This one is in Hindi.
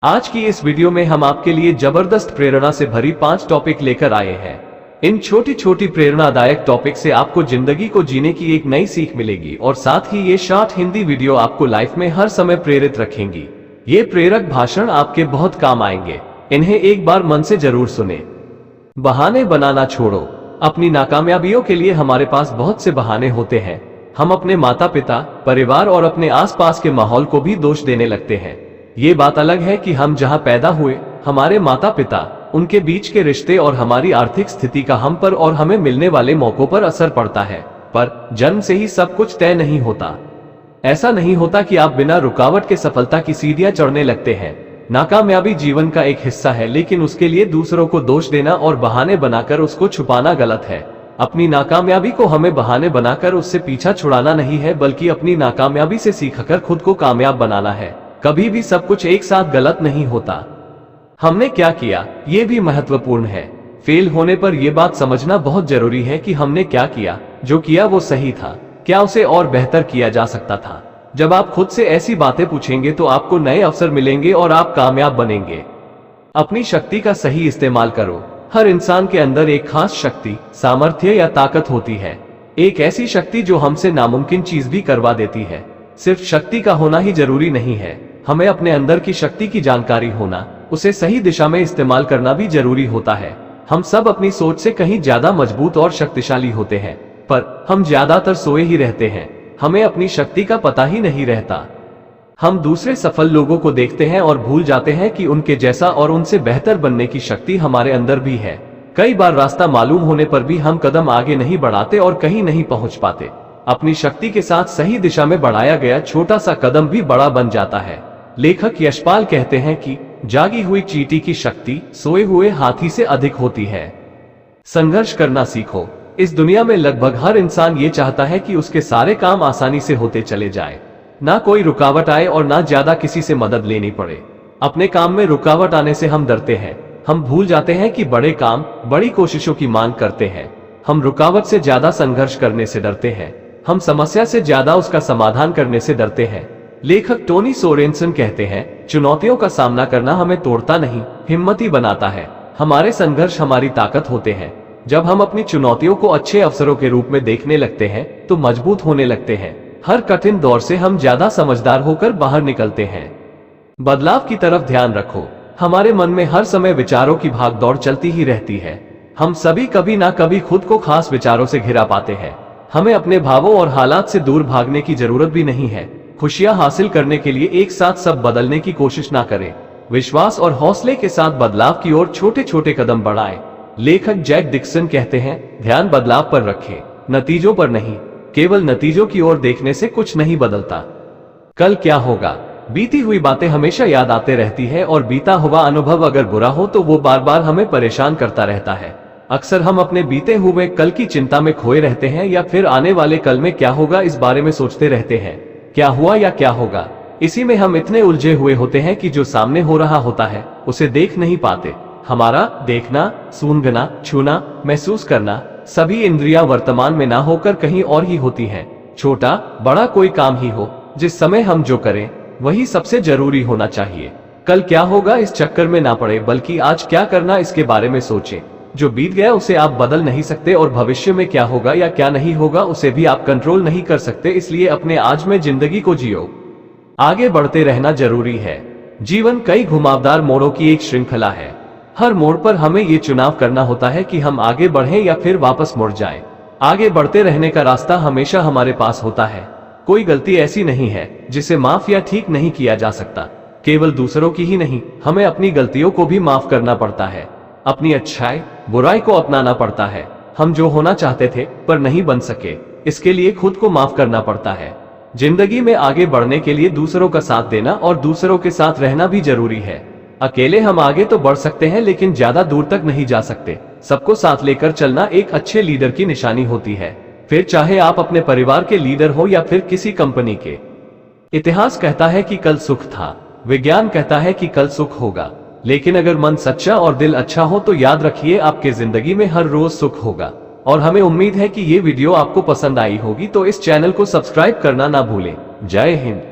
आज की इस वीडियो में हम आपके लिए जबरदस्त प्रेरणा से भरी 5 टॉपिक लेकर आए हैं। इन छोटी छोटी प्रेरणादायक टॉपिक से आपको जिंदगी को जीने की एक नई सीख मिलेगी और साथ ही ये शॉर्ट हिंदी वीडियो आपको लाइफ में हर समय प्रेरित रखेंगी। ये प्रेरक भाषण आपके बहुत काम आएंगे, इन्हें एक बार मन से जरूर सुने। बहाने बनाना छोड़ो। अपनी नाकामयाबियों के लिए हमारे पास बहुत से बहाने होते हैं। हम अपने माता पिता, परिवार और अपने आसपास के माहौल को भी दोष देने लगते हैं। ये बात अलग है कि हम जहां पैदा हुए, हमारे माता पिता, उनके बीच के रिश्ते और हमारी आर्थिक स्थिति का हम पर और हमें मिलने वाले मौकों पर असर पड़ता है। पर जन्म से ही सब कुछ तय नहीं होता। ऐसा नहीं होता कि आप बिना रुकावट के सफलता की सीढ़ियां चढ़ने लगते हैं। नाकामयाबी जीवन का एक हिस्सा है, लेकिन उसके लिए दूसरों को दोष देना और बहाने बनाकर उसको छुपाना गलत है। अपनी नाकामयाबी को हमें बहाने बनाकर उससे पीछा छुड़ाना नहीं है, बल्कि अपनी नाकामयाबी से सीखकर खुद को कामयाब बनाना है। कभी भी सब कुछ एक साथ गलत नहीं होता। हमने क्या किया, ये भी महत्वपूर्ण है। फेल होने पर यह बात समझना बहुत जरूरी है कि हमने क्या किया, जो किया वो सही था, क्या उसे और बेहतर किया जा सकता था। जब आप खुद से ऐसी बातें पूछेंगे तो आपको नए अवसर मिलेंगे और आप कामयाब बनेंगे। अपनी शक्ति का सही इस्तेमाल करो। हर इंसान के अंदर एक खास शक्ति, सामर्थ्य या ताकत होती है। एक ऐसी शक्ति जो हमसे नामुमकिन चीज भी करवा देती है। सिर्फ शक्ति का होना ही जरूरी नहीं है, हमें अपने अंदर की शक्ति की जानकारी होना, उसे सही दिशा में इस्तेमाल करना भी जरूरी होता है। हम सब अपनी सोच से कहीं ज्यादा मजबूत और शक्तिशाली होते हैं, पर हम ज्यादातर सोए ही रहते हैं। हमें अपनी शक्ति का पता ही नहीं रहता। हम दूसरे सफल लोगों को देखते हैं और भूल जाते हैं कि उनके जैसा और उनसे बेहतर बनने की शक्ति हमारे अंदर भी है। कई बार रास्ता मालूम होने पर भी हम कदम आगे नहीं बढ़ाते और कहीं नहीं पहुंच पाते। अपनी शक्ति के साथ सही दिशा में बढ़ाया गया छोटा सा कदम भी बड़ा बन जाता है। लेखक यशपाल कहते हैं कि जागी हुई चींटी की शक्ति सोए हुए हाथी से अधिक होती है। संघर्ष करना सीखो। इस दुनिया में लगभग हर इंसान ये चाहता है कि उसके सारे काम आसानी से होते चले जाए, ना कोई रुकावट आए और ना ज्यादा किसी से मदद लेनी पड़े। अपने काम में रुकावट आने से हम डरते हैं। हम भूल जाते हैं कि बड़े काम बड़ी कोशिशों की मांग करते हैं। हम रुकावट से ज्यादा संघर्ष करने से डरते हैं। हम समस्या से ज्यादा उसका समाधान करने से डरते हैं। लेखक टोनी सोरेनसन कहते हैं, चुनौतियों का सामना करना हमें तोड़ता नहीं, हिम्मती बनाता है। हमारे संघर्ष हमारी ताकत होते हैं। जब हम अपनी चुनौतियों को अच्छे अवसरों के रूप में देखने लगते हैं तो मजबूत होने लगते हैं। हर कठिन दौर से हम ज्यादा समझदार होकर बाहर निकलते हैं। बदलाव की तरफ ध्यान रखो। हमारे मन में हर समय विचारों की भागदौड़ चलती ही रहती है। हम सभी कभी ना कभी खुद को खास विचारों से घिरा पाते हैं। हमें अपने भावों और हालात से दूर भागने की जरूरत भी नहीं है। खुशियां हासिल करने के लिए एक साथ सब बदलने की कोशिश ना करें। विश्वास और हौसले के साथ बदलाव की ओर छोटे छोटे कदम बढ़ाएं। लेखक जैक डिक्सन कहते हैं, ध्यान बदलाव पर रखें, नतीजों पर नहीं। केवल नतीजों की ओर देखने से कुछ नहीं बदलता। कल क्या होगा, बीती हुई बातें हमेशा याद आते रहती है और बीता हुआ अनुभव अगर बुरा हो तो वो बार बार हमें परेशान करता रहता है। अक्सर हम अपने बीते हुए कल की चिंता में खोए रहते हैं या फिर आने वाले कल में क्या होगा इस बारे में सोचते रहते हैं। क्या हुआ या क्या होगा, इसी में हम इतने उलझे हुए होते हैं कि जो सामने हो रहा होता है उसे देख नहीं पाते। हमारा देखना, सूंघना, छूना, महसूस करना, सभी इंद्रियां वर्तमान में ना होकर कहीं और ही होती हैं। छोटा बड़ा कोई काम ही हो, जिस समय हम जो करें वही सबसे जरूरी होना चाहिए। कल क्या होगा इस चक्कर में ना पड़े, बल्कि आज क्या करना इसके बारे में सोचें। जो बीत गया उसे आप बदल नहीं सकते और भविष्य में क्या होगा या क्या नहीं होगा उसे भी आप कंट्रोल नहीं कर सकते। इसलिए अपने आज में जिंदगी को जियो। आगे बढ़ते रहना जरूरी है। जीवन कई घुमावदार मोड़ों की एक श्रृंखला है। हर मोड़ पर हमें ये चुनाव करना होता है कि हम आगे बढ़ें या फिर वापस मुड़ जाएं। आगे बढ़ते रहने का रास्ता हमेशा हमारे पास होता है। कोई गलती ऐसी नहीं है जिसे माफ या ठीक नहीं किया जा सकता। केवल दूसरों की ही नहीं, हमें अपनी गलतियों को भी माफ करना पड़ता है। अपनी अच्छाई बुराई को अपनाना पड़ता है। हम जो होना चाहते थे पर नहीं बन सके, इसके लिए खुद को माफ करना पड़ता है। जिंदगी में आगे बढ़ने के लिए दूसरों का साथ देना और दूसरों के साथ रहना भी जरूरी है। अकेले हम आगे तो बढ़ सकते हैं, लेकिन ज्यादा दूर तक नहीं जा सकते। सबको साथ लेकर चलना एक अच्छे लीडर की निशानी होती है, फिर चाहे आप अपने परिवार के लीडर हो या फिर किसी कंपनी के। इतिहास कहता है कि कल सुख था, विज्ञान कहता है कि कल सुख होगा, लेकिन अगर मन सच्चा और दिल अच्छा हो तो याद रखिए आपके जिंदगी में हर रोज सुख होगा। और हमें उम्मीद है कि ये वीडियो आपको पसंद आई होगी, तो इस चैनल को सब्सक्राइब करना ना भूलें। जय हिंद।